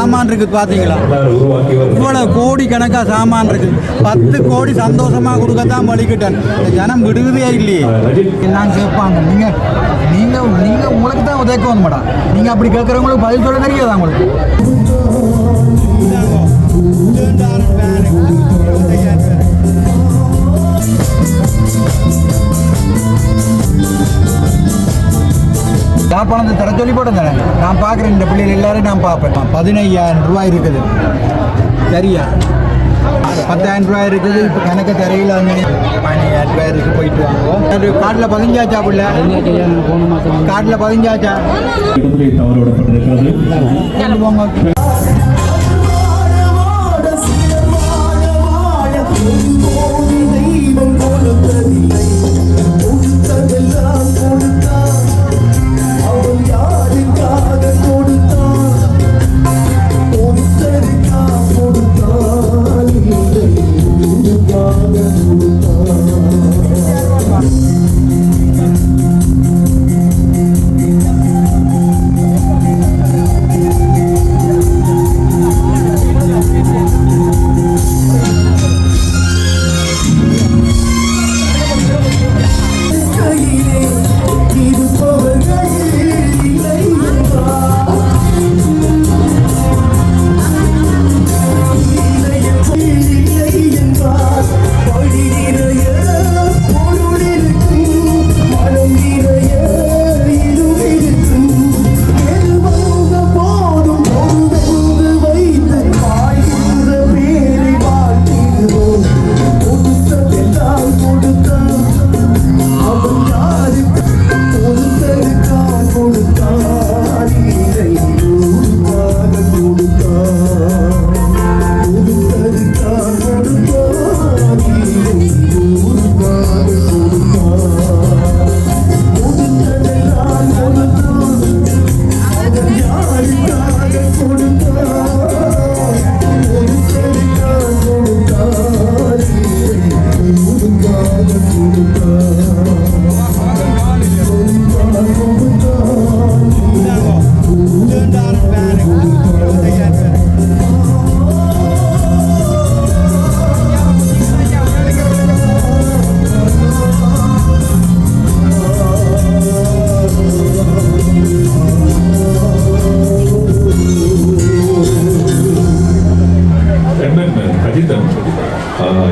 சாமான் இருக்குது பார்த்தீங்களா? இவ்வளவு கோடி கணக்காக சாமான் இருக்குது. 10 கோடி சந்தோஷமாக கொடுக்கத்தான் வலிக்கிட்டேன். ஜனம் விடுவதே இல்லையே. நான் கேட்பாங்க, நீங்கள் உங்களுக்கு தான் உதவிக்கணும் மேடம். நீங்கள் அப்படி கேட்குறவங்களுக்கு பதில் சொல்ல தெரியாதா உங்களுக்கு? யாழ்ப்பாணத்தை தர சொல்லி போட்டேன் தானே. நான் பார்க்குறேன், இந்த பிள்ளைகள் எல்லாரும் நான் பார்ப்பேன். 15,000 ரூபாய் இருக்குது. சரியா? 10,000 ரூபாய் இருக்குது. இப்போ கணக்கு தரையில் 15,000 ரூபாய் இருக்குது. போயிட்டு வாங்குவோம். காட்டில் 15,000 பிள்ளை, காட்டில் 15,000 போங்க.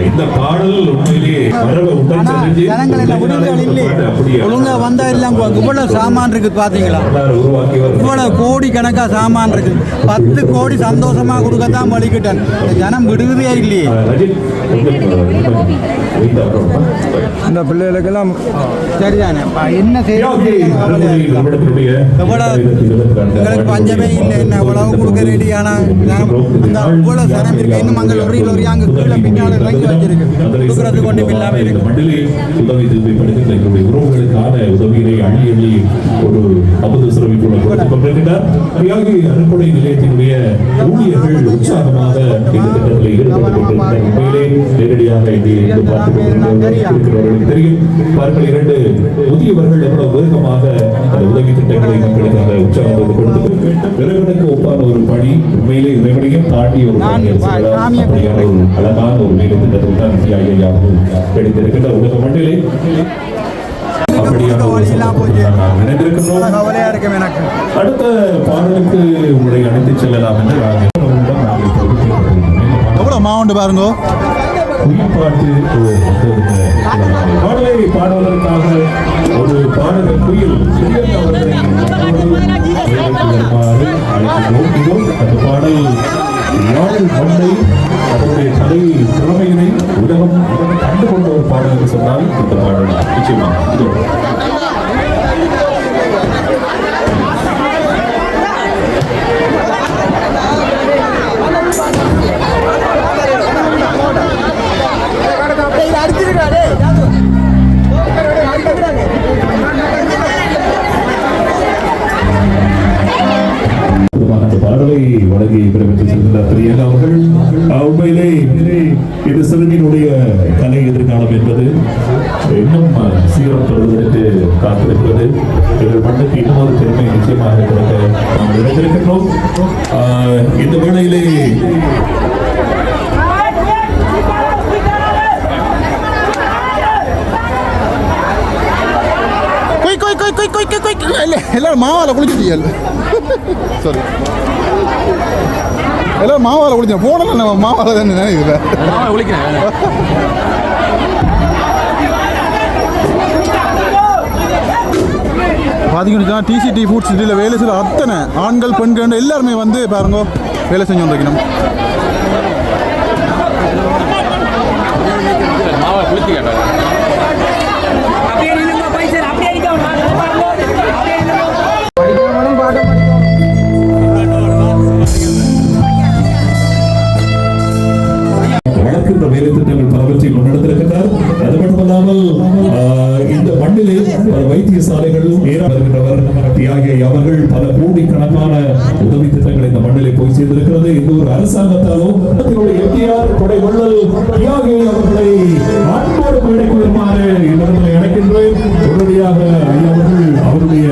இந்த பாடல் உண்மையிலேயே ஒழுங்கா வந்தா எல்லாம் இவ்வளவு சாமான் இருக்குது பாத்தீங்களா? இவ்வளவு கோடி கணக்கா சாமான் இருக்குது. 10 கோடி சந்தோஷமா கொடுக்கத்தான் வலிக்கிட்டேன். ஜனம் விடுவதே இல்லையே. இந்த பிள்ளைகளுக்கெல்லாம் சரிதானே என்ன செய்யறது? எங்களுக்கு பஞ்சமே இல்லை. என்ன எவ்வளவு கொடுக்க ரெடி? ஆனா இவ்வளவு சனம் இருக்கு. இன்னும் அங்கே லொரி அங்கே கீழே பின்னால இறங்கி வச்சிருக்கு. கொடுக்கறது கொண்டு இல்லாம இருக்கு. உதவி தேவைப்படுகின்ற எங்களுடைய உறவுகளுக்கான உதவிகளை அள்ளி அள்ளி ஒரு அமுத சிறப்பிக்குள்ள கொடுத்துக் கொண்டிருக்கிறார். அறுப்படை நிலையத்தினுடைய ஊழியர்கள் உற்சாகமாக இந்த திட்டத்தில் ஈடுபட்டுக் கொண்டிருக்கிறார். உண்மையிலே நேரடியாக இங்கே பார்த்துக் தெரியும். பாருங்கள், 2 முதியவர்கள் எவ்வளவு வேகமாக அந்த உதவி திட்டங்களை மக்களுக்காக உற்சாகத்தோடு கொடுத்து இறைவனுக்கு ஒப்பான ஒரு பணி. உண்மையிலே இறைவனையும் தாண்டிய ஒரு அப்படியான ஒரு அழகான ஒரு வேலை திட்டத்தில் தான் ஐயாவும் எடுத்திருக்கின்ற உலக மண்ணிலே அடுத்த பாடலுக்கு உங்களை அழைத்து செல்லலாம் என்று மாவட்டம் பாருங்க. குயில்பாட்டு பாடலை பாடுவதற்காக ஒரு பாடகர் குயில் அவர்களை அழைக்கிறோம். அந்த பாடல் யாழ் மண்ணை அதனுடைய கலை திறமையினை உலகம் கண்டுகொண்ட ஒரு பாடல் என்று சொன்னால் இந்த பாடல் நிச்சயமாக இதோ பாடலை வழங்கி பெருமைக்கு செல்கிறார். கொண்டிருக்கின்றார் பிரியங்கா அவர்கள். உண்மையிலே இந்த சிறுமியினுடைய கலை எதிர்காலம் என்பது இன்னும் சீரம் பெறுவதற்கு காத்திருக்கிறது. எங்கள் மண்ணுக்கு இன்னொரு பெருமை நிச்சயமாக கிடைக்க நாம் இணைந்திருக்கின்றோம். இந்த வேளையிலே எல்லாரும் மாவால குளிச்சுட்டியல். சாரி, எல்லாரும் மாவால குளிச்சோம். போனல நம்ம மாவால தான் நினைக்கிறேன். பார்த்தீங்கன்னா டிசிடி ஃபுட் சிட்டியில் வேலை செய்கிற அத்தனை ஆண்கள் பெண்கள் எல்லாருமே வந்து பாருங்க வேலை செஞ்சு வந்துருக்கணும். வளர்க்கின்ற வேலை திட்டங்கள் பலவற்றை முன்னெடுத்திருக்கிறார். அது மட்டுமல்லாமல் இந்த மண்ணிலே வைத்தியசாலைகள் வருகின்றவர் தியாகி அவர்கள் பல கோடிக்கணக்கான உதவி திட்டங்கள் இந்த மண்ணிலே போய் சேர்ந்திருக்கிறது. இந்த ஒரு அரசாங்கத்தாலோ எம்ஜிஆர் கொடை வள்ளல் தியாகி அவர்களை அன்போடு மேடைக்கு வருமாறு இந்த இணைக்கின்றேன். உடனடியாக ஐயா அவர்கள் அவருடைய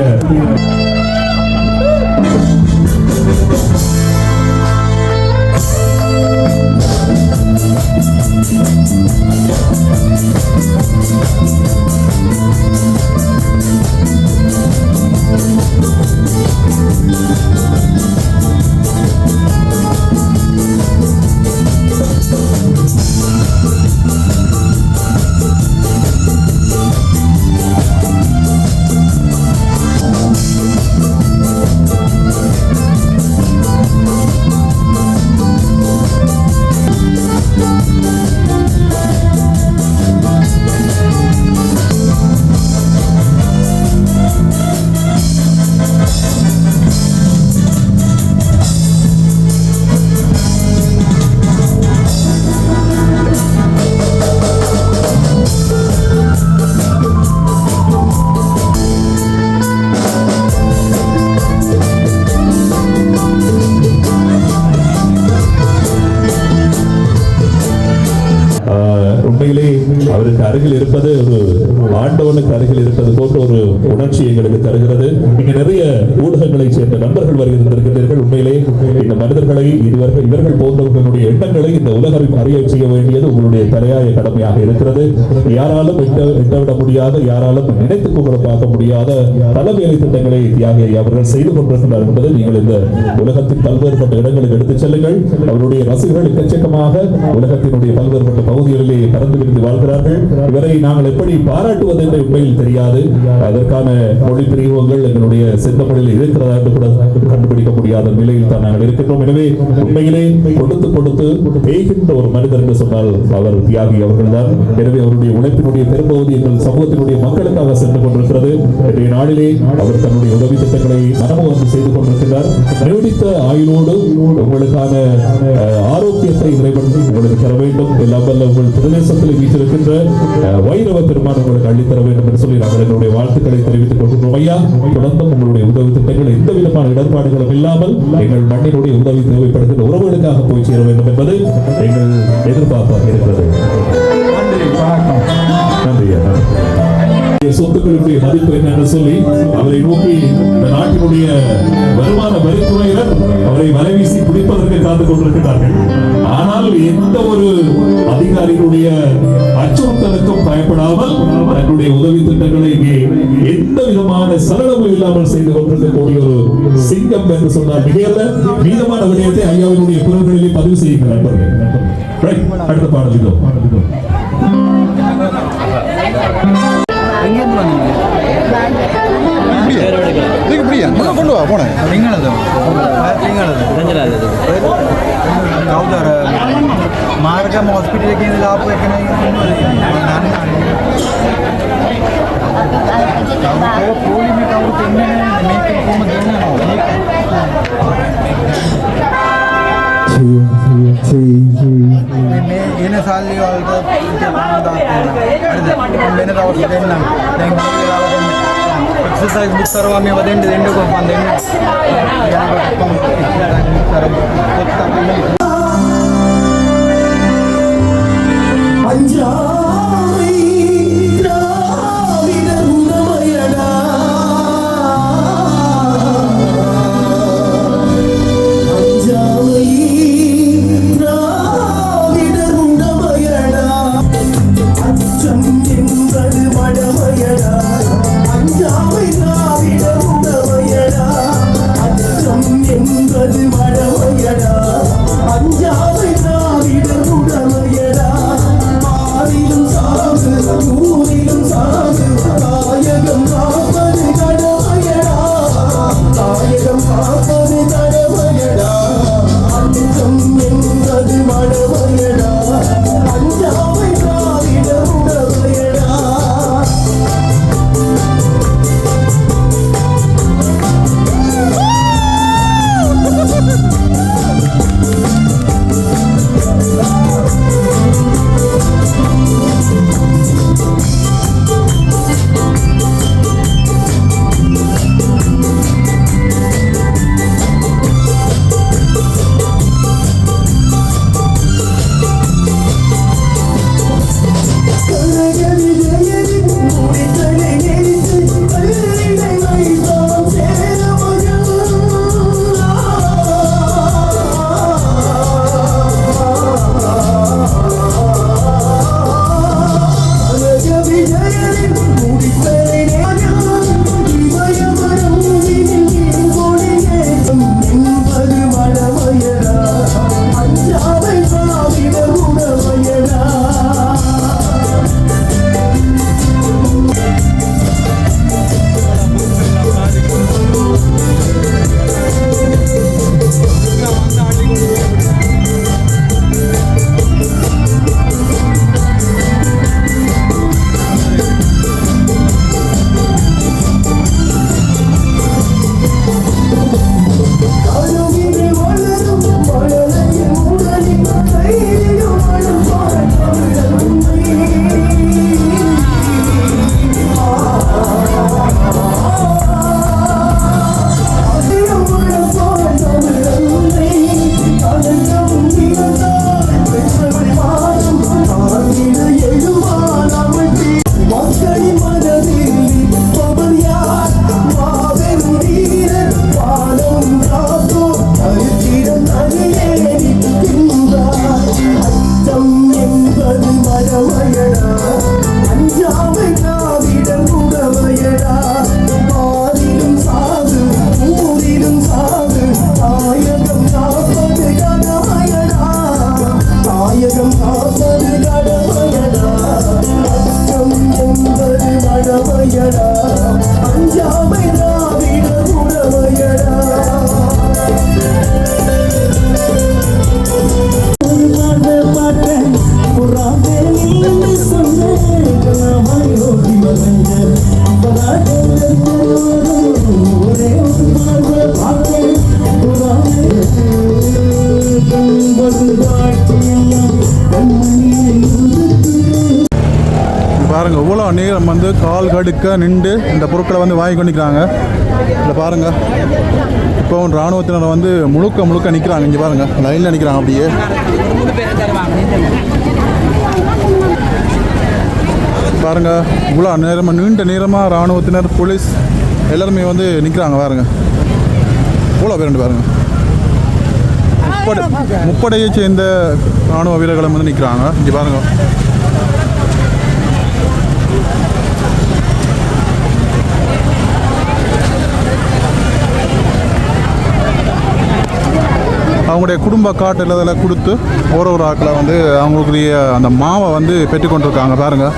உண்மையிலே அவருக்கு அருகில் இருப்பது ஒரு ஆண்டவனுக்கு அருகில் இருப்பது போன்ற ஒரு உணர்ச்சி எங்களுக்கு தருகிறது. இங்க நிறைய ஊடகங்களை சேர்ந்த நண்பர்கள் வருகின்றீர்கள். உண்மையிலே இந்த மனிதர்களை இவர்கள் போன்றவர்களுடைய எண்ணங்களை இந்த உலகம் அறிய செய்ய வேண்டியது உங்களுடைய தலையாய கடமையாக இருக்கிறது. யாராலும் எட்டவிட முடியாத, யாராலும் நினைத்து கூட பார்க்க முடியாத பல வேலை திட்டங்களை தியாகி அவர்கள் செய்து கொண்டிருக்கிறார் என்பதை நீங்கள் இந்த உலகத்தின் பல்வேறுபட்ட இடங்களுக்கு எடுத்துச் செல்லுங்கள். அவருடைய ரசிகர்கள் எக்கச்சக்கமாக உலகத்தினுடைய பல்வேறுபட்ட பகுதிகளிலே பறந்து விரிந்து வாழ்கிறார்கள். இவரை நாங்கள் எப்படி பாராட்டுவது என்று உண்மையில் தெரியாது. அதற்கான மொழி பிரிவுகள் எங்களுடைய செந்தமிழில் இருக்கிறதா என்று கூட கண்டுபிடிக்க முடியாத நிலையில் தான் நாங்கள் இருக்கின்றோம். எனவே உண்மையிலே கொடுத்து கொடுத்து தேய்கின்ற ஒரு மனிதர் என்று சொன்னால் அவர் தியாகி அவர்கள்தான். எனவே அவருடைய உழைப்பினுடைய பெரும்பகுதி எங்கள் சமூகத்தினுடைய மக்களுக்காக சென்று கொண்டிருக்கிறது. இன்றைய நாளிலே அவர் தன்னுடைய உதவி திட்டங்களை மனமுகந்து செய்து கொண்டிருக்கிறார். நீடித்த ஆயுளோடு உங்களுக்கான ஆரோக்கியத்தை இறைவன் உங்களுக்கு தர வேண்டும். எல்லாம் வல்ல உங்கள் பிரதேசத்தில் வீற்றிருக்கின்ற வைரவ பெருமான் உங்களுக்கு அள்ளித்தர வேண்டும் என்று சொல்லி நாங்கள் எங்களுடைய வாழ்த்துக்களை தெரிவித்துக் கொள்கின்றோம். ஐயா, தொடர்ந்தும் உங்களுடைய உதவி திட்டங்கள் எந்த விதமான இடர்பாடுகளும் இல்லாமல் எங்கள் மண்ணினுடைய உதவி தேவைப்படுகின்ற உறவுகளுக்காக போய் சேர வேண்டும் என்பது எங்கள் எதிர்பார்ப்பாக இருக்கிறது. நன்றி. சொத்துக்களுடைய மதிப்பு என்னன்னு சொல்லி அவரை நோக்கி இந்த நாட்டினுடைய வருமான வரித்துறையினர் அவரை வலைவீசி பிடிப்பதற்கு காத்துக் கொண்டிருக்கிறார்கள். ஆனால் எந்த ஒரு அதிகாரிகளுடைய அச்சுறுத்தலுக்கும் பயப்படாமல் தன்னுடைய உதவி திட்டங்களை எந்த விதமான சலனமும் இல்லாமல் செய்து கொண்டிருக்கக்கூடிய ஒரு சிங்கம் என்று சொன்னால் மிகையல்ல. மீதமான விடயத்தை ஐயாவினுடைய குரல்களிலே பதிவு செய்யுங்கள் நண்பர்கள். அடுத்த பாடல் இதோ. கொண்டு வா போனேன் මාර්ගම හොස්පිටල් එකේ ඉඳලා ආපු එක නේ ඒක පොලිමේ කවුරුත් එන්නේ නැහැ මේක කොහොමද දෙන්නේ මේ එන සල්ලි වලට ඉතින් වෙන දවස් දෙන්නම් දැන් මේ වෙලාවට ඉස්සරහ මුතරවා මේ වදෙන්න දෙන්නකෝ මම දෙන්න. அஞ்சாமை திராவிட உணமையடா அஞ்சாமை திராவிட உணமையடா அச்சம் என்பது மடமையடா அஞ்சாமை திராவிட உணமையடா அச்சம் என்பது மடமையடா அஞ்சாமை திராவிட உணமையடா ஆரிலும் சாகு ஊரிலும் சாகு தாயகம் காப்பது கடமையடா தாயகம் காப்பது கடமையடா அஞ்சம் என்பது மடமையடா அஞ்சாமை திராவிட உணமையடா பாருங்கள் இவ்வளோ நேரம் வந்து கால் கடுக்க நின்று இந்த பொருட்களை வந்து வாங்கி கொண்டிருக்கிறாங்க. இதில் பாருங்கள் இப்போ இராணுவத்தினர் வந்து முழுக்க நிற்கிறாங்க. இங்கே பாருங்கள் லைனில் நிற்கிறாங்க. அப்படியே பாருங்கள் இவ்வளோ நேரமாக நீண்ட நேரமாக இராணுவத்தினர் போலீஸ் எல்லாருமே வந்து நிற்கிறாங்க. பாருங்கள் இவ்வளோ பேர் பாருங்கள் முப்படையை சேர்ந்த இராணுவ வீரர்களும் வந்து நிற்கிறாங்க. இங்கே பாருங்கள் அவங்களுடைய குடும்ப காட்டு இதில் கொடுத்து ஒரு ஆக்களை வந்து அவங்களுக்குரிய அந்த மாவை வந்து பெற்றுக்கொண்டிருக்காங்க. பாருங்கள்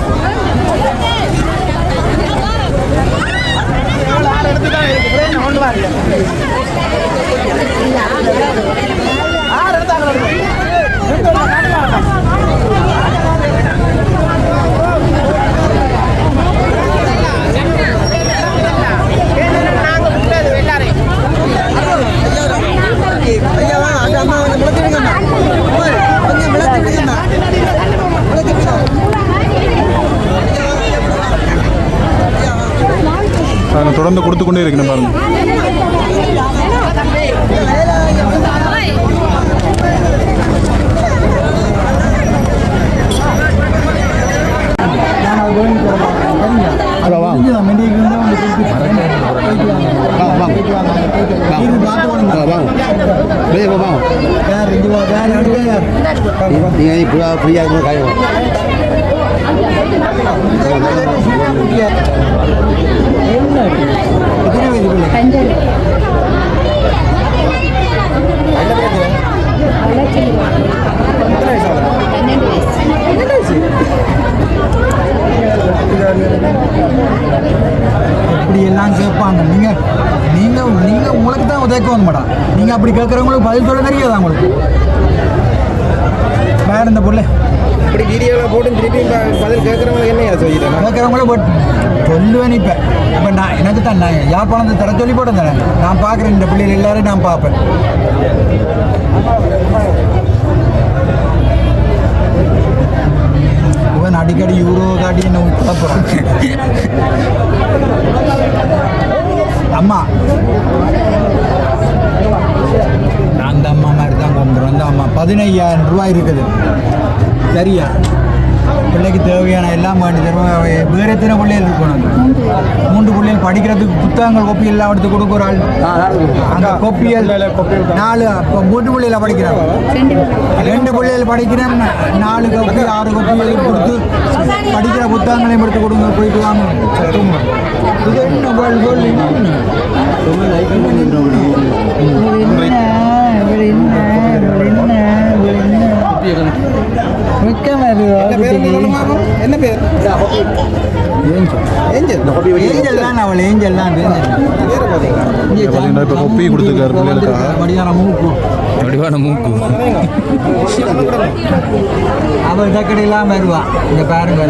தொடர்ந்து கொடுத்து கொண்டே இருக்கணும் பாருங்க. இப்படி எல்லாம் கேட்பாங்க. நீங்கள் நீங்கள் நீங்கள் உங்களுக்கு தான் உதவிக்க வந்து மாட்டான். நீங்கள் அப்படி கேட்குறவங்களுக்கு பதில் சொல்ல தெரியாதா உங்களுக்கு? வேறு இந்த பொருள் இப்படி வீடியோவில் போட்டு திருப்பி பதில் கேட்குறவங்களுக்கு என்ன சொல்லிட்டேன் கேட்குறவங்களும் சொல்லுவேன். இப்போ நான் எனக்கு தான் நான் யாழ்ப்பாணத்தை தர சொல்லி போட்டேன் தானே. நான் பார்க்குறேன் இந்த பிள்ளைகள் எல்லாரும் நான் பார்ப்பேன். இவன் அடிக்கடி யூரோ காட்டி என்ன குழப்புறான். அம்மா அந்த அம்மா மாதிரி தான் கொண்டுறோம். அந்த அம்மா 15,000 ரூபாய் இருக்குது. சரியா? பிள்ளைக்கு தேவையான எல்லாம் வேண்டி தருவோம். வேறு எத்தனை பிள்ளைகள் இருக்கணும்? 3 பிள்ளைகள் படிக்கிறதுக்கு புத்தகங்கள் கொப்பி எல்லாம் எடுத்து கொடுக்குறாள். அந்த கொப்பியல் 4 இப்போ 3 பிள்ளைகளை படிக்கிறாங்க. 2 பிள்ளைகள் படிக்கிறேன். 4 கொப்பி 6 கொப்பி கொடுத்து படிக்கிற புத்தகங்களையும் எடுத்து கொடுங்க. போயிட்டு வாங்க. இது என்ன சொல்லி என்ன பேர் ஏஞ்சல் தான். அவள் ஏஞ்சல் தான். இப்போ கொப்பி கொடுத்துருக்காரு பிள்ளைகளுக்காக. வடிவான மூக்கு அவள் தக்கடையெல்லாம் வருவான். இந்த பாருங்க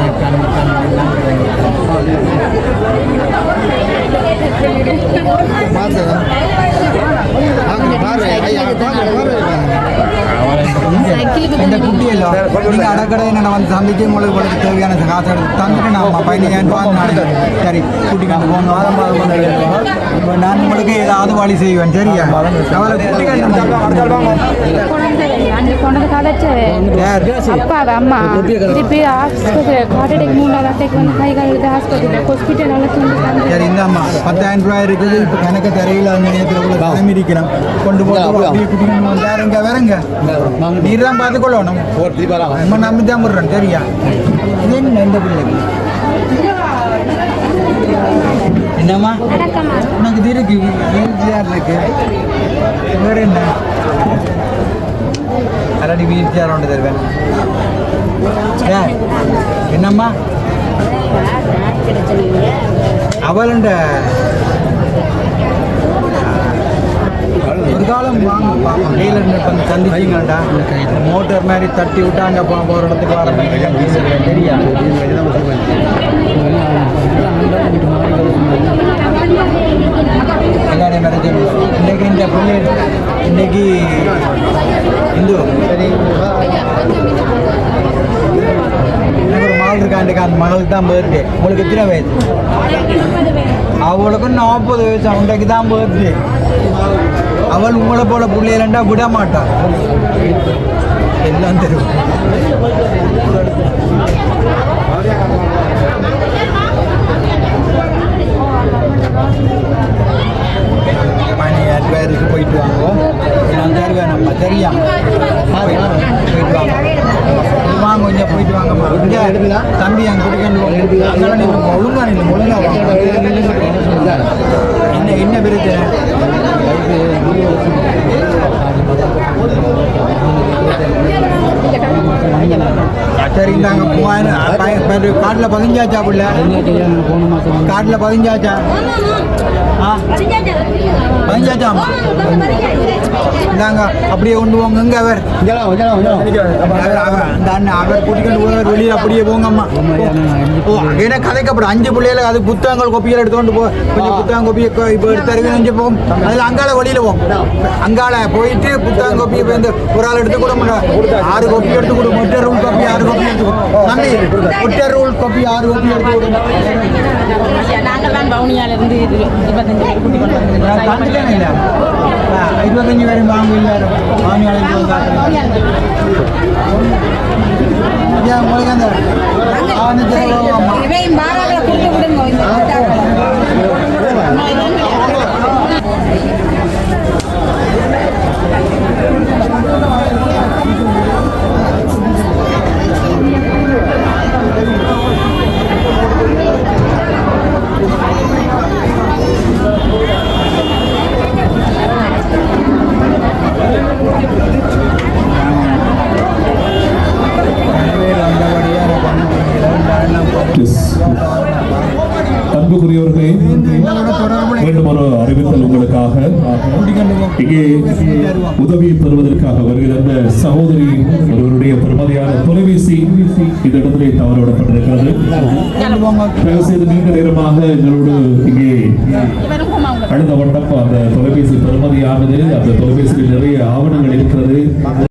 இந்த குட்டியெல்லாம் நீங்கள் அடக்கடை நான் வந்து சந்திச்சு உங்களுக்கு தேவையான காசு எடுத்து தந்துட்டு நான் பையன் பார்த்து சரி கூட்டிக்காண்டு போங்க. இப்போ நான் உங்களுக்கு ஏதாவது வழி செய்வேன். சரியா? அவளை ಅಪ್ಪಾಗ ಅಮ್ಮ திருப்பி ஆஸ்பத்திரி ஹார்ட் அட்டாக் 3 அட்டாக் வந்து கை கால் எடுத்து ஹாஸ்பிட்டல் ஹாஸ்பிட்டல் சரி இந்த அம்மா 10,000 ரூபாய் இருக்குது. இப்போ கணக்கு தரையில் அந்த நேரத்தில் உள்ள கிளம்பி இருக்கிறோம். கொண்டு போய் வேறங்க வேறங்க நீர் தான் பார்த்துக்கொள்ளணும். நம்ம நம்பி தான் விடுறோம். சரியா? இது என்ன இந்த பிள்ளைக்கு என்னம்மா உனக்கு இது இருக்கு இருக்கு வேறு என்ன அல்லாடி வீல் சேர் ஒன்று தருவேன். என்னம்மா அவளுண்ட ஒரு காலம் வாங்க பார்ப்போம். டீலர் வந்து சந்திச்சிங்கடா மோட்டர் மாதிரி தட்டி விட்டாங்க போகிற இடத்துக்கு வர தெரியா? எல்லாரையும் வேறு சொல்லுவோம். இன்றைக்கு இந்த பிள்ளை இன்றைக்கி இந்து எனக்கு ஒரு மகள் இருக்காண்டுக்கு. அந்த மகளுக்கு தான் பர்த்டே. உங்களுக்கு எத்தனை வயசு? அவளுக்கும் 40 வயசு. அவன்றைக்கு தான் பர்த்டே. அவள் உங்களை போல பிள்ளைகளா விட மாட்டாள். எல்லாம் தெரியும். பேருக்கு போயிட்டு வாங்குவோம். நான் தருவேன் நம்ம. சரியா? போயிட்டு வாங்க வாங்க கொஞ்சம் போயிட்டு வாங்கம்மா. இங்கே தம்பி அங்கே குடிக்கணும். அதெல்லாம் நீங்கள் ஒழுங்கா இல்லை ஒழுங்கா என்ன என்ன பிரச்சனை? சரி நாங்க 3000 கார்டில் 15 பிள்ளை கார்டில் 15 ஆ வாங்கியாச்சாமா இந்தாங்க அப்படியே கொண்டு போங்க இங்கே அவர் அந்த அண்ணன் அவர் கூட்டிக்கிட்டு போவார் வெளியில் அப்படியே போங்கம்மா. ஓ ஏன்னா கதைக்கப்படும் 5 பிள்ளைகள் அது புத்தகங்கள் கொப்பிகள் எடுத்துக்கொண்டு போ கொஞ்சம் புத்தகம் கொப்பியை இப்போ எடுத்து நெஞ்சு போகும் அதில் அங்கால வெளியில் போகும் அங்கால போயிட்டு புத்தகம் கொப்பியை வந்து ஒரு ஆள் எடுத்து கூட 6 கொப்பி எடுத்து கொடு மொட்டை ரூல் காப்பி 6 கொப்பி எடுத்து தம்பி மொட்டை ரூல் காப்பி 6 கொப்பி எடுத்து கொடுங்க. நாங்கள் தான் பவுனியாலேருந்து 25 பேர் கூட்டி கொண்டு வந்துட்டேன் இல்லை 25 பேரும் வாங்க எல்லாரும் பவுனியாலேருந்து உங்களுக்கு அந்த இவையும் பாராவில் கொடுத்து விடுங்க. அன்புக்குரியவர்களே, மீண்டும் ஒரு அறிவித்தல் உங்களுக்காக. இங்கே உதவி பெறுவதற்காக வருகிற அந்த சகோதரி ஒருவருடைய பெருமதியான தொலைபேசி இந்த இடத்திலே தவறவிடப்பட்டிருக்கிறது. தயவு செய்து நீண்ட நேரமாக எங்களோடு இங்கே அழுத வட்டம் அந்த தொலைபேசி பெருமதியானது, அந்த தொலைபேசியில் நிறைய ஆவணங்கள் இருக்கிறது.